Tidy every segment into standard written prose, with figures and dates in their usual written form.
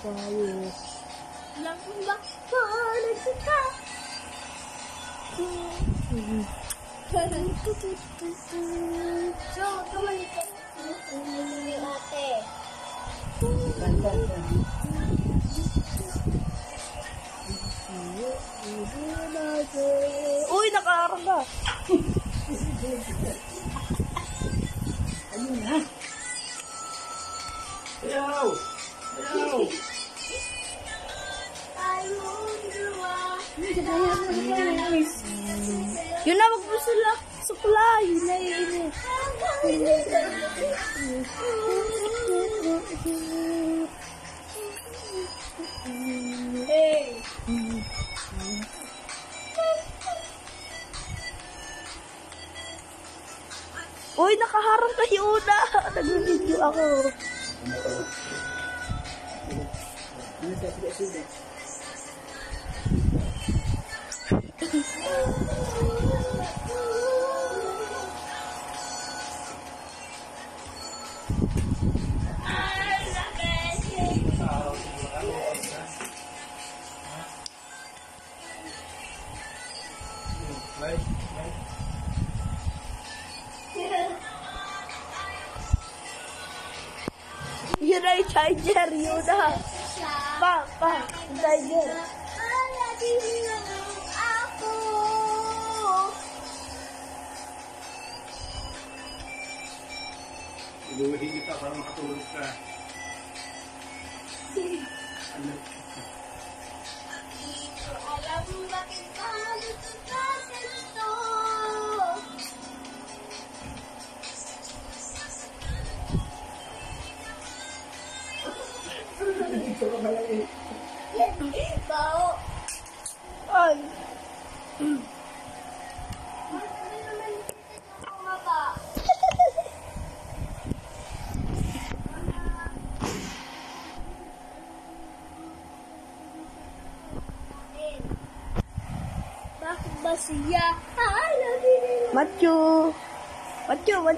tayo. Lang ba? Paano ka? So, tumalik ka. Ni ate. Uy, nakakarga. Ano na? Ayaw! Ayaw! Yun na, magbusula. Sukla, yun na yun. Hey! Uy, nakaharang kayo na. Nag-video ako. Yun na yung charger, yun na. Pa, yung charger. Ako. Iluhin kita para makatulog ka. Ano? Alam mo bakit ka dito sa ganito? Bao. Ay. Ano naman dito ang mata? Bakit ba siya? Machu. Machu.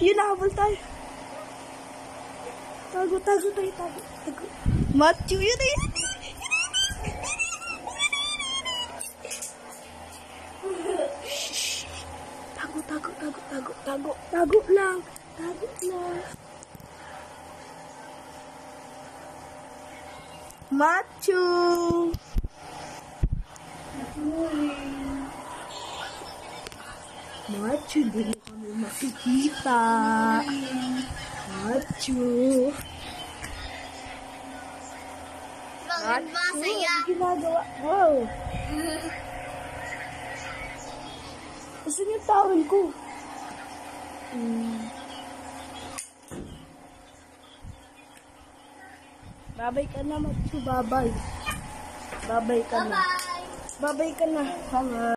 Yun na, habol tayo. Tago tayo. Machu, yun na yun. Tago lang. Machu. Machu, hindi mo kami makikita. Machu. Bakit ba saya? Ano ginagawa? Wow. Gusto niyo tawin ko. Babay ka na, Machu. Babay ka na. Bye-bye. Babay ka na. Bye.